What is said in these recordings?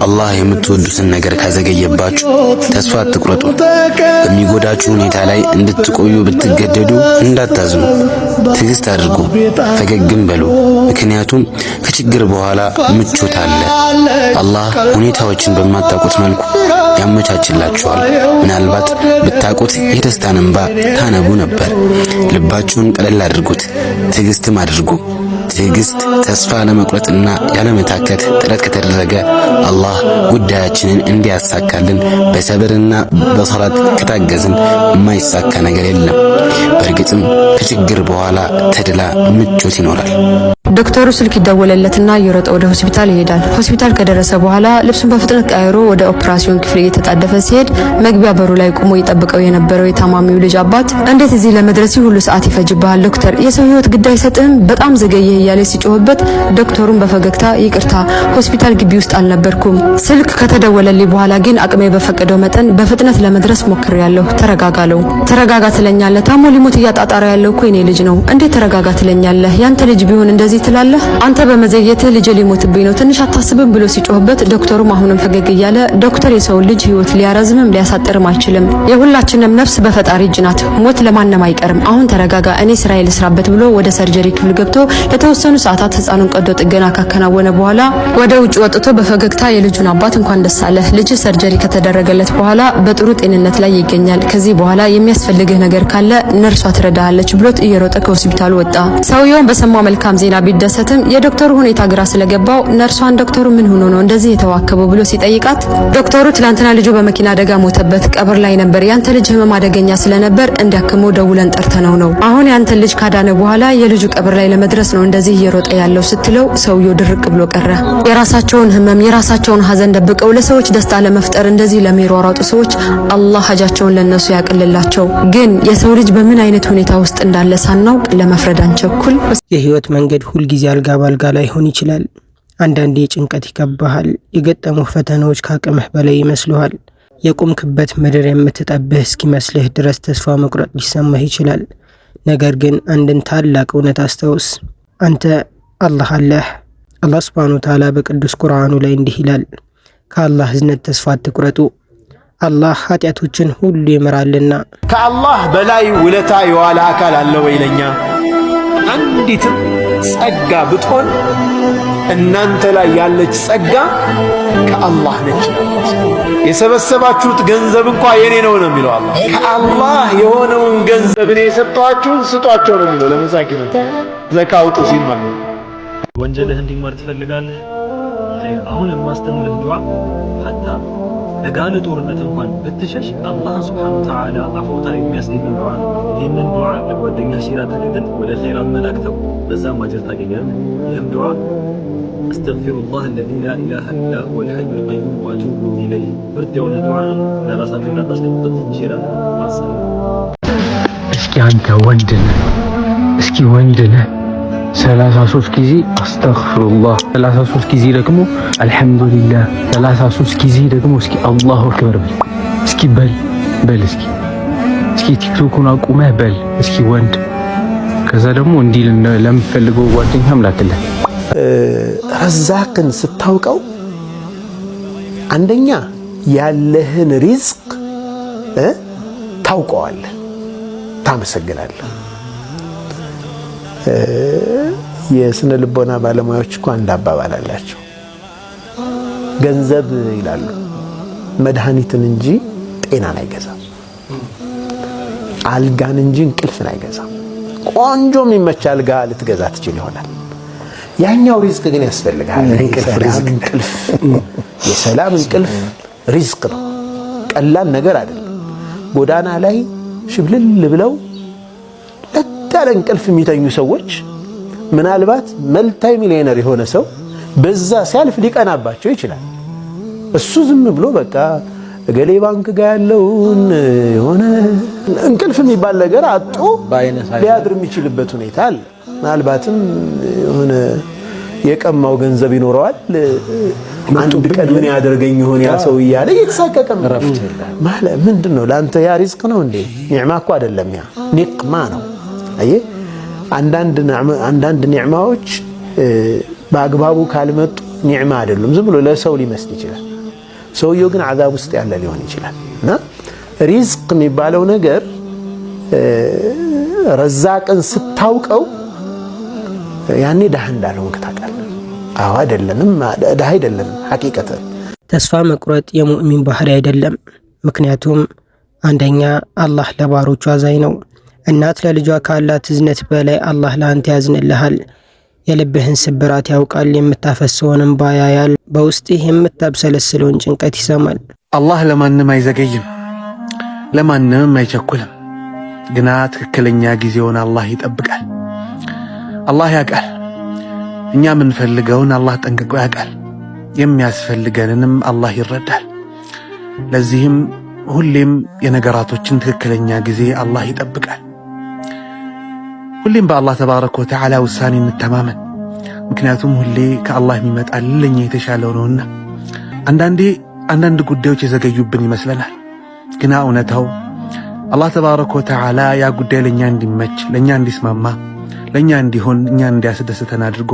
አላህ የምትወዱትን ነገር ካዘገየባችሁ ተስፋ አትቁረጡ። በሚጎዳችሁ ሁኔታ ላይ እንድትቆዩ ብትገደዱ እንዳታዝኑ፣ ትዕግስት አድርጉ፣ ፈገግም በሉ። ምክንያቱም ከችግር በኋላ ምቾት አለ። አላህ ሁኔታዎችን በማታውቁት መልኩ ያመቻችላችኋል። ምናልባት ብታውቁት የደስታን እንባ ታነቡ ነበር። ልባችሁን ቀለል አድርጉት፣ ትዕግስትም አድርጉ። ትዕግስት ተስፋ ለመቁረጥና ያለመታከት ጥረት ከተደረገ አላህ ጉዳያችንን እንዲያሳካልን በሰብርና በሶላት ከታገዝን የማይሳካ ነገር የለም። በእርግጥም ከችግር በኋላ ተድላ ምቾት ይኖራል። ዶክተሩ ስልክ ይደወለለትና እየሮጠ ወደ ሆስፒታል ይሄዳል። ሆስፒታል ከደረሰ በኋላ ልብሱን በፍጥነት ቀይሮ ወደ ኦፕራሲዮን ክፍል እየተጣደፈ ሲሄድ መግቢያ በሩ ላይ ቆሞ ይጠብቀው የነበረው የታማሚው ልጅ አባት እንዴት እዚህ ለመድረስ ሁሉ ሰዓት ይፈጅብሃል ዶክተር፣ የሰው ህይወት ግድ አይሰጥህም፣ በጣም ዘገየህ እያለ ሲጮህበት ዶክተሩን በፈገግታ ይቅርታ ሆስፒታል ግቢ ውስጥ አልነበርኩም፣ ስልክ ከተደወለልኝ በኋላ ግን አቅሜ በፈቀደው መጠን በፍጥነት ለመድረስ ሞክሬያለሁ፣ ተረጋጋለው። ተረጋጋ ትለኛለህ? ታሞ ሊሞት እያጣጣረ ያለው እኮ የኔ ልጅ ነው፣ እንዴት ተረጋጋ ትለኛለህ? ያንተ ልጅ ቢሆን እንደዚህ ትላለህ? አንተ በመዘየትህ ልጅ ሊሞትብኝ ነው፣ ትንሽ አታስብም ብሎ ሲጮህበት ዶክተሩም አሁንም ፈገግ እያለ ዶክተር የሰው ልጅ ህይወት ሊያረዝምም ሊያሳጥርም አይችልም፣ የሁላችንም ነፍስ በፈጣሪ እጅ ናት፣ ሞት ለማንም አይቀርም፣ አሁን ተረጋጋ፣ እኔ ስራዬ ልስራበት ብሎ ወደ ሰርጀሪ ክፍል ገብቶ የተወሰኑ ሰዓታት ህፃኑን ቀዶ ጥገና ካከናወነ በኋላ ወደ ውጭ ወጥቶ በፈገግታ የልጁን አባት እንኳን ደስ አለህ፣ ልጅ ሰርጀሪ ከተደረገለት በኋላ በጥሩ ጤንነት ላይ ይገኛል፣ ከዚህ በኋላ የሚያስፈልግህ ነገር ካለ ነርሷ ትረዳሃለች ብሎት እየሮጠ ከሆስፒታሉ ወጣ። ሰውየውን በሰማው መልካም ዜና ቢደሰትም የዶክተሩ ሁኔታ ግራ ስለገባው ነርሷን ዶክተሩ ምን ሆኖ ነው እንደዚህ የተዋከበው ብሎ ሲጠይቃት ዶክተሩ ትላንትና ልጁ በመኪና አደጋ ሞተበት፣ ቀብር ላይ ነበር፣ ያንተ ልጅ ህመም አደገኛ ስለነበር እንዲያክመው ደውለን ጠርተነው ነው፣ አሁን ያንተ ልጅ ካዳነ በኋላ የልጁ ቀብር ላይ ለመድረስ ነው እንደዚህ እየሮጠ ያለው ስትለው ሰውየው ድርቅ ብሎ ቀረ። የራሳቸውን ህመም የራሳቸውን ሀዘን ደብቀው ለሰዎች ደስታ ለመፍጠር እንደዚህ ለሚሯሯጡ ሰዎች አላህ ሀጃቸውን ለነሱ ያቅልላቸው። ግን የሰው ልጅ በምን አይነት ሁኔታ ውስጥ እንዳለ ሳናውቅ ለመፍረድ አንቸኩል። የህይወት መንገድ ሁልጊዜ አልጋ ባልጋ ላይሆን ይችላል። አንዳንዴ ጭንቀት ይከባሃል። የገጠሙ ፈተናዎች ካቅምህ በላይ ይመስሉሃል። የቆምክበት ምድር የምትጠብህ እስኪመስልህ ድረስ ተስፋ መቁረጥ ሊሰማህ ይችላል። ነገር ግን አንድን ታላቅ እውነት አስታውስ፣ አንተ አላህ አለህ። አላህ ሱብሓነሁ ወተዓላ በቅዱስ ቁርአኑ ላይ እንዲህ ይላል፣ ከአላህ እዝነት ተስፋ አትቁረጡ፣ አላህ ኃጢአቶችን ሁሉ ይምራልና። ከአላህ በላይ ውለታ የዋለ አካል አለ ወይ ለኛ? አንዲትም ጸጋ ብትሆን እናንተ ላይ ያለች ጸጋ ከአላህ ነች። የሰበሰባችሁት ገንዘብ እንኳን የኔ ነው ነው የሚለው አላህ። ከአላህ የሆነውን ገንዘብ እኔ የሰጠኋችሁን ስጧቸው ነው የሚለው። ለመሳኪን ዘካ አውጡ ሲል ማለት ነው። ወንጀልህ እንዲማር ትፈልጋለህ? አሁን የማስተምርህ ዱዓ ሐታ ለጋለ ጦርነት እንኳን ብትሸሽ አላህ ሱብሓነሁ ወተዓላ አፎታ የሚያስገኝ ዱዓ ነው። ይህንን ዱዓ ለጓደኛ ሼር አድርገን ወደ ኸይር አመላክተው በዛም አጅር ታገኛለህ። ይህም ዱዓ አስተግፊሩላህ አለዚ ላ ኢላሃ ኢላ ሁወል ሐዩል ቀዩም ወአቱቡ ኢለይህ። ብርድ የሆነ ዱዓ ለራሳችሁ እንዳታስቀምጡት ሼር ማሰለ። እስኪ አንተ ወንድ ነህ፣ እስኪ ወንድ ነህ 33 ጊዜ አስተግፊሩላህ፣ 33 ጊዜ ደግሞ አልሐምዱሊላህ፣ 33 ጊዜ ደግሞ እስኪ አላሁ አክበር በል። እስኪ በል እስኪ ቲክቶኩን አቁመህ በል እስኪ ወንድ። ከዛ ደግሞ እንዲህ ለምፈልገው ጓደኛም ላክልህ። ረዛቅን ስታውቀው አንደኛ ያለህን ሪዝቅ ታውቀዋለህ፣ ታመሰግናለህ። የስነ ልቦና ባለሙያዎች እኮ አንድ አባባል አላቸው። ገንዘብ ይላሉ መድኃኒትን እንጂ ጤናን አይገዛም፣ አልጋን እንጂ እንቅልፍን አይገዛም። ቆንጆ የሚመች አልጋ ልትገዛ ትችል ይሆናል፣ ያኛው ሪዝቅ ግን ያስፈልጋል። እንቅልፍ የሰላም እንቅልፍ ሪዝቅ ነው፣ ቀላል ነገር አይደለም። ጎዳና ላይ ሽብልል ብለው ለታለ እንቅልፍ የሚተኙ ሰዎች ምናልባት መልታይ ሚሊዮነር የሆነ ሰው በዛ ሲያልፍ ሊቀናባቸው ይችላል። እሱ ዝም ብሎ በቃ እገሌ ባንክ ጋር ያለውን የሆነ እንቅልፍ የሚባል ነገር አጥቶ ሊያድር የሚችልበት ሁኔታ አለ። ምናልባትም የሆነ የቀማው ገንዘብ ይኖረዋል። አንድ ቀን ምን ያደርገኝ ይሆን ያ ሰው እያለ እየተሳቀቀ ማለት ምንድነው? ለአንተ ያ ሪዝቅ ነው እንዴ? ኒዕማ እኮ አይደለም፣ ያ ኒቅማ ነው። አየህ አንዳንድ ኒዕማዎች በአግባቡ ካልመጡ ኒዕማ አይደሉም፣ ዝም ብሎ ለሰው ሊመስል ይችላል። ሰውየው ግን አዛብ ውስጥ ያለ ሊሆን ይችላል። እና ሪዝቅ የሚባለው ነገር ረዛቅን ስታውቀው ያኔ ደሃ እንዳልሆንክ ታውቃለህ። አዎ አይደለንም፣ ደሃ አይደለንም። ሐቂቀተን ተስፋ መቁረጥ የሙእሚን ባህሪ አይደለም። ምክንያቱም አንደኛ አላህ ለባሮቹ አዛኝ ነው። እናት ለልጇ ካላት እዝነት በላይ አላህ ለአንተ ያዝንልሃል። የልብህን ስብራት ያውቃል፣ የምታፈሰውን እንባ ያያል፣ በውስጥህ የምታብሰለስለውን ጭንቀት ይሰማል። አላህ ለማንም አይዘገይም፣ ለማንም አይቸኩልም። ግና ትክክለኛ ጊዜውን አላህ ይጠብቃል። አላህ ያውቃል። እኛ የምንፈልገውን አላህ ጠንቅቆ ያውቃል። የሚያስፈልገንንም አላህ ይረዳል። ለዚህም ሁሌም የነገራቶችን ትክክለኛ ጊዜ አላህ ይጠብቃል። ሁሌም በአላህ ተባረከ ወተዓላ ውሳኔ እንተማመን። ምክንያቱም ሁሌ ከአላህ የሚመጣልን ለኛ የተሻለው ነውና። አንዳንድ ጉዳዮች የዘገዩብን ይመስለናል። ግና እውነታው አላህ ተባረከ ወተዓላ ያ ጉዳይ ለኛ እንዲመች፣ ለኛ እንዲስማማ፣ ለኛ እንዲሆን፣ እኛ እንዲያስደስተን አድርጎ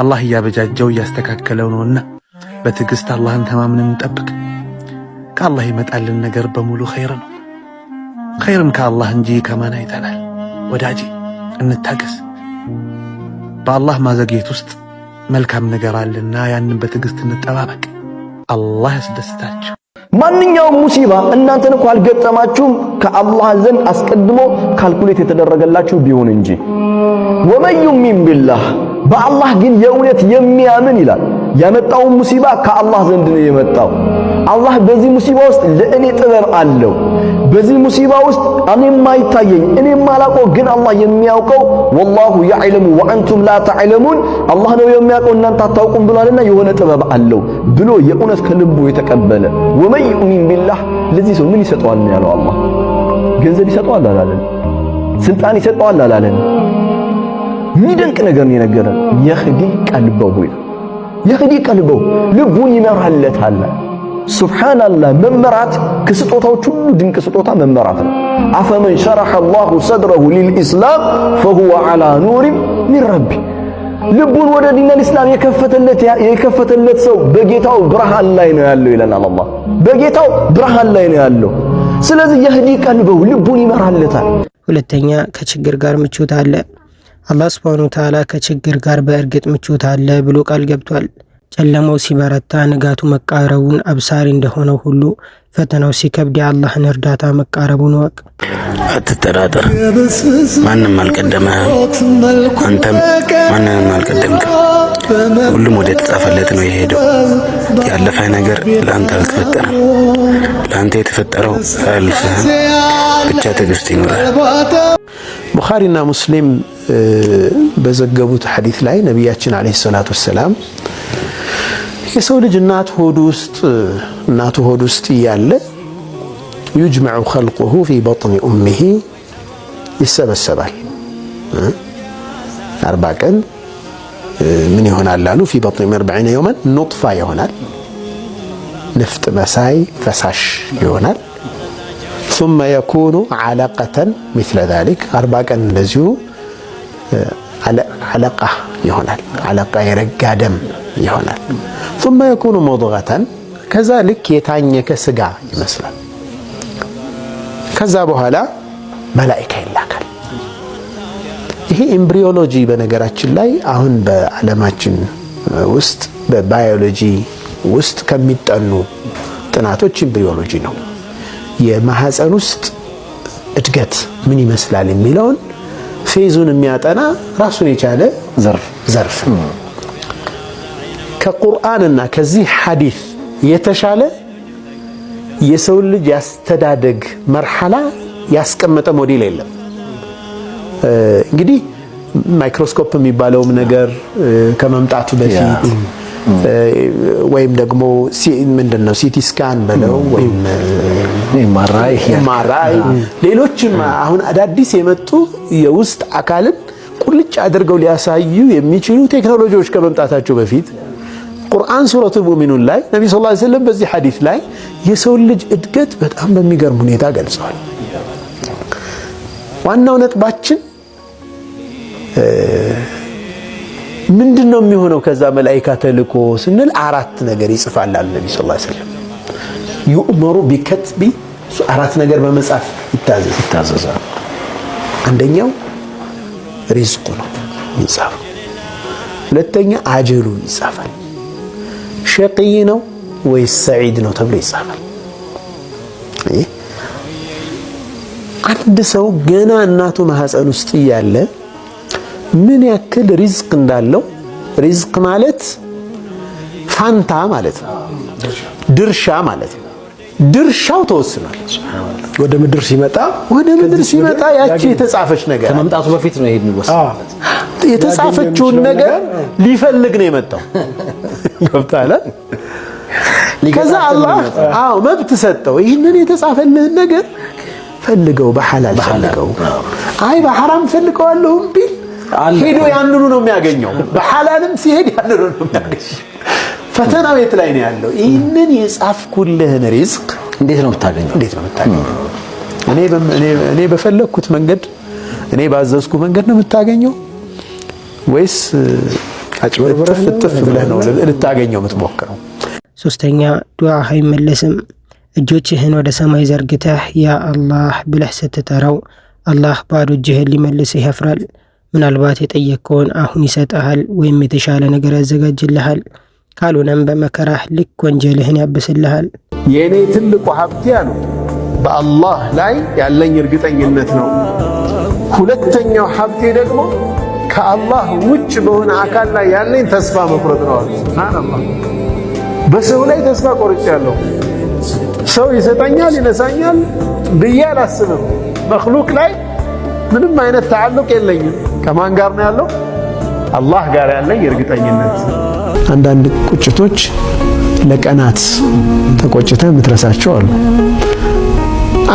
አላህ እያበጃጀው እያስተካከለው ነውና በትዕግስት አላህን ተማምነን እንጠብቅ። ከአላህ ይመጣልን ነገር በሙሉ ኸይር ነው። ኸይርን ከአላህ እንጂ ከማን አይተናል? ወዳጄ እንታገስ። በአላህ ማዘግየት ውስጥ መልካም ነገር አለና ያንን በትዕግስት እንጠባበቅ። አላህ ያስደስታችሁ። ማንኛውም ሙሲባ እናንተን እንኳን አልገጠማችሁም ከአላህ ዘንድ አስቀድሞ ካልኩሌት የተደረገላችሁ ቢሆን እንጂ ወመን ዩሚን ቢላህ በአላህ ግን የእውነት የሚያምን ይላል ያመጣው ሙሲባ ከአላህ ዘንድ ነው የመጣው። አላህ በዚህ ሙሲባ ውስጥ ለእኔ ጥበብ አለው። በዚህ ሙሲባ ውስጥ እኔም ማይታየኝ እኔም ማላውቀው ግን አላህ የሚያውቀው ወላሁ يعلم وانتم لا تعلمون አላህ ነው የሚያውቀው እናንተ አታውቁም ብሏልና የሆነ ጥበብ አለው ብሎ የእውነት ከልቡ የተቀበለ ወመን ዩሚን ቢላህ ለዚህ ሰው ምን ይሰጠዋል ነው ያለው። አላህ ገንዘብ ይሰጠዋል አላለን፣ ስልጣን ይሰጠዋል አላለን። ሚደንቅ ነገር ነው የነገረን። የህዲ ቀልበው የህዲ ቀልበው ልቡን ይመራለታል። ሱብሃንአላህ መመራት ከስጦታዎች ሁሉ ድንቅ ስጦታ መመራት ነው። አፈመን ሸረሐ አላሁ ሰድረሁ ሊልኢስላም ፈሁወ ዐላ ኑሪን ሚን ረቢ ልቡን ወደ ዲነል ኢስላም የከፈተለት ሰው በጌታው ብርሃን ላይ ነው ያለው ይለናል አላህ። በጌታው ብርሃን ላይ ነው ያለው። ስለዚህ የህዲ ቀልበው ልቡን ይመራለታል። ሁለተኛ ከችግር ጋር ምቾት አለ። አላህ ሱብሓነሁ ወተዓላ ከችግር ጋር በእርግጥ ምቾት አለ ብሎ ቃል ገብቷል። ጨለማው ሲበረታ ንጋቱ መቃረቡን አብሳሪ እንደሆነው ሁሉ ፈተናው ሲከብድ የአላህን እርዳታ መቃረቡን ወቅ። አትጠራጠር፣ ማንም አልቀደመህም፣ አንተም ማንንም አልቀደምክም። ሁሉም ወደ ተጻፈለት ነው የሄደው። ያለፈ ነገር ለአንተ አልተፈጠረም። ለአንተ የተፈጠረው አያልፍህም። ብቻ ትዕግስት ይኖራል። ቡኻሪና ሙስሊም በዘገቡት ሐዲስ ላይ ነቢያችን አለይሂ ሰላቱ ወሰላም የሰው ልጅ እናቱ ሆድ ውስጥ እያለ يجمع خلقه في بطن أمه ይሰበሰባል 40 ቀን ምን ይሆናል አሉ في بطن 40 يوما نطفة ይሆናል ንፍጥ መሳይ ፈሳሽ ይሆናል ثم يكون علقة مثل ذلك 40 ቀን እንደዚሁ علقة ይሆናል علقة የረጋ ደም ይሆናል ثم يكون مضغة كذلك የታኘከ ስጋ ይመስላል ከዛ በኋላ መላእክት ይላካል። ይሄ ኤምብሪዮሎጂ በነገራችን ላይ አሁን በዓለማችን ውስጥ በባዮሎጂ ውስጥ ከሚጠኑ ጥናቶች ኤምብሪዮሎጂ ነው። የማህፀን ውስጥ እድገት ምን ይመስላል የሚለውን ፌዙን የሚያጠና ራሱን የቻለ ዘርፍ ከቁርአንና ከዚህ ሐዲስ የተሻለ የሰው ልጅ ያስተዳደግ መርሐላ ያስቀመጠ ሞዴል የለም። እንግዲህ ማይክሮስኮፕ የሚባለውም ነገር ከመምጣቱ በፊት ወይም ደግሞ ምንድነው ሲቲ ስካን በለው ወይም ኤምአርአይ ሌሎችም አሁን አዳዲስ የመጡ የውስጥ አካልን ቁልጭ አድርገው ሊያሳዩ የሚችሉ ቴክኖሎጂዎች ከመምጣታቸው በፊት ቁርአን ሱረቱል ሙእሚኑን ላይ ነብዩ ሰለላሁ ዐለይሂ ወሰለም በዚህ ሐዲስ ላይ የሰው ልጅ እድገት በጣም በሚገርም ሁኔታ ገልጸዋል። ዋናው ነጥባችን ምንድነው የሚሆነው ከዛ መላእክት ተልኮ ስንል 4 ነገር ይጽፋል አለ ነብዩ ሰለላሁ ዐለይሂ ወሰለም። ዩእመሩ ቢከትቢ አራት ነገር በመጻፍ ይታዘዛል። አንደኛው ሪዝቁ ነው ይጻፋል። ሁለተኛ አጀሉ ይጻፋል። ሸቂይ ነው ወይስ ሰዒድ ነው ተብሎ ይጻፋል። አንድ ሰው ገና እናቱ ማህፀን ውስጥ እያለ ምን ያክል ሪዝቅ እንዳለው፣ ሪዝቅ ማለት ፋንታ ማለት ነው፣ ድርሻ ማለት ነው። ድርሻው ተወስኗል። ወደ ምድር ሲመጣ ያቺ የተጻፈች ነገር ከመምጣቱ በፊት ነው ይሄን ወሰነለት። የተጻፈችውን ነገር ሊፈልግ ነው የመጣው። ገብታለ። ከዛ አላህ መብት ሰጠው። ይህንን የተጻፈልህን ነገር ፈልገው፣ በሐላል ፈልገው። አይ በሐራም ፈልገዋለሁ ቢል ሄዶ ያንኑ ነው የሚያገኘው። በሐላልም ሲሄድ ያንኑ ነው የሚያገኘው። ፈተናው የት ላይ ነው ያለው? ይህንን የጻፍኩልህን ሪዝቅ እንዴት ነው የምታገኘው? እኔ በፈለግኩት መንገድ፣ እኔ ባዘዝኩ መንገድ ነው የምታገኘው ወይስ እጥፍ ብለህ ነው ልታገኘው የምትሞክረው? ሶስተኛ ዱዓ አይመለስም። እጆችህን ወደ ሰማይ ዘርግተህ ያ አላህ ብለህ ስትጠራው አላህ ባዶ እጅህን ሊመልስህ ያፍራል። ምናልባት የጠየቅከውን አሁን ይሰጥሃል ወይም የተሻለ ነገር ያዘጋጅልሃል። ካልሆነም በመከራህ ልክ ወንጀልህን ያብስልሃል። የእኔ ትልቁ ሀብቴ አሉ በአላህ ላይ ያለኝ እርግጠኝነት ነው። ሁለተኛው ሀብቴ ደግሞ ከአላህ ውጭ በሆነ አካል ላይ ያለኝ ተስፋ መቁረጥ ነው አሉ። ሱብሃንአላህ። በሰው ላይ ተስፋ ቆርጫለሁ። ሰው ይሰጠኛል ይነሳኛል ብዬ አላስብም። መክሉቅ ላይ ምንም አይነት ተዓልቅ የለኝም። ከማን ጋር ነው ያለው? አላህ ጋር ያለኝ እርግጠኝነት። አንዳንድ ቁጭቶች ለቀናት ተቆጭተህ የምትረሳቸው አሉ።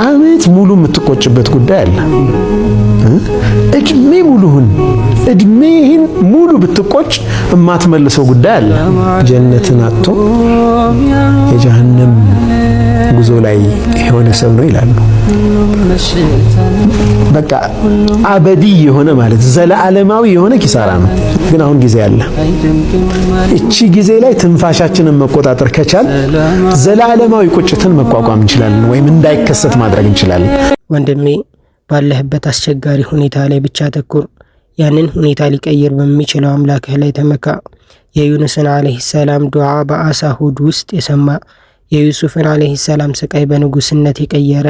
አመት ሙሉ የምትቆጭበት ጉዳይ አለ። እድሜህን ሙሉ ብትቆጭ የማትመልሰው ጉዳይ አለ። ጀነትን አጥቶ የጀሃነም ጉዞ ላይ የሆነ ሰው ነው ይላሉ። በቃ አበዲ የሆነ ማለት ዘለዓለማዊ የሆነ ኪሳራ ነው። ግን አሁን ጊዜ አለ። እቺ ጊዜ ላይ ትንፋሻችንን መቆጣጠር ከቻል ዘለዓለማዊ ቁጭትን መቋቋም እንችላለን፣ ወይም እንዳይከሰት ማድረግ እንችላለን። ወንድሜ ባለህበት አስቸጋሪ ሁኔታ ላይ ብቻ ተኩር። ያንን ሁኔታ ሊቀይር በሚችለው አምላክህ ላይ ተመካ። የዩኑስን አለይሂ ሰላም ዱዓ በአሳ ሆድ ውስጥ የሰማ፣ የዩሱፍን አለይሂ ሰላም ስቃይ በንጉስነት የቀየረ፣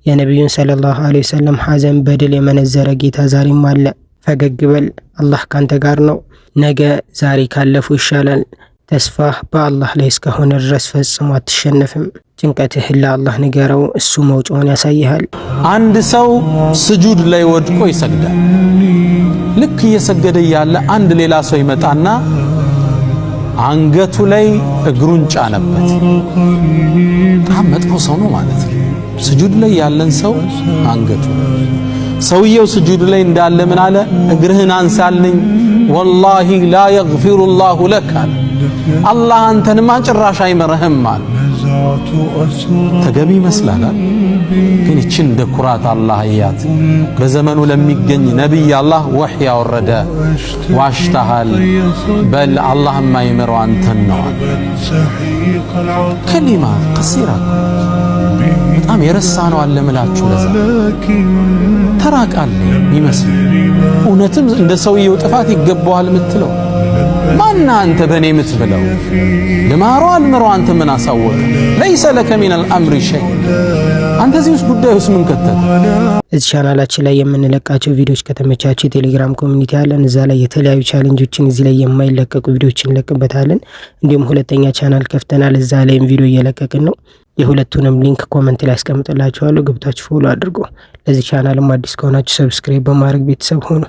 የነቢዩን ሰለላሁ ዐለይሂ ወሰለም ሐዘን በድል የመነዘረ ጌታ ዛሬም አለ። ፈገግ በል፣ አላህ ካንተ ጋር ነው። ነገ ዛሬ ካለፉ ይሻላል። ተስፋህ በአላህ ላይ እስከሆነ ድረስ ፈጽሞ አትሸነፍም። ጭንቀትህን ለአላህ ንገረው፣ እሱ መውጫውን ያሳይሃል። አንድ ሰው ስጁድ ላይ ወድቆ ይሰግዳል። ልክ እየሰገደ ያለ አንድ ሌላ ሰው ይመጣና አንገቱ ላይ እግሩን ጫነበት። በጣም መጥፎ ሰው ነው ማለት ነው። ስጁድ ላይ ያለን ሰው አንገቱ ሰውየው ስጁድ ላይ እንዳለ ምን አለ? እግርህን አንሳልኝ፣ ወላሂ ላ የግፊሩላሁ ለክ አለ። አላህ አንተንማ ጭራሽ አይመረህም አለ። ተገቢ ይመስላል፣ ግን ይችን እንደ ኩራት አላህ እያት። በዘመኑ ለሚገኝ ነቢይ አላህ ወህይ ያወረደ፣ ዋሽተሃል፣ በል አላህ የማይመረው አንተን ነው አለ። ከሊማ ቀሲራ በጣም የረሳ ነው አለ ምላችሁ። ለዛ ተራቃለ ይመስል እውነትም እንደ ሰውየው ጥፋት ይገባዋል የምትለው ማና አንተ በኔ የምትብለው ልማሮ አልምሮ አንተ ምን አሳወቀ? ለይሰ ለከ ሚነል አምሪ ሸይ። አንተ እዚህ ውስጥ ጉዳይ ውስጥ ምን ከተተ? እዚህ ቻናላችን ላይ የምንለቃቸው ቪዲዮዎች ከተመቻችሁ የቴሌግራም ኮሚኒቲ አለን። እዛ ላይ የተለያዩ ቻሌንጆችን፣ እዚህ ላይ የማይለቀቁ ቪዲዮዎችን እንለቅበታለን። እንዲሁም ሁለተኛ ቻናል ከፍተናል። እዛ ላይም ቪዲዮ እየለቀቅን ነው። የሁለቱንም ሊንክ ኮመንት ላይ አስቀምጥላችኋለሁ። ገብታችሁ ፎሎ አድርጎ። ለዚህ ቻናልም አዲስ ከሆናችሁ ሰብስክራይብ በማድረግ ቤተሰብ ሆኑ።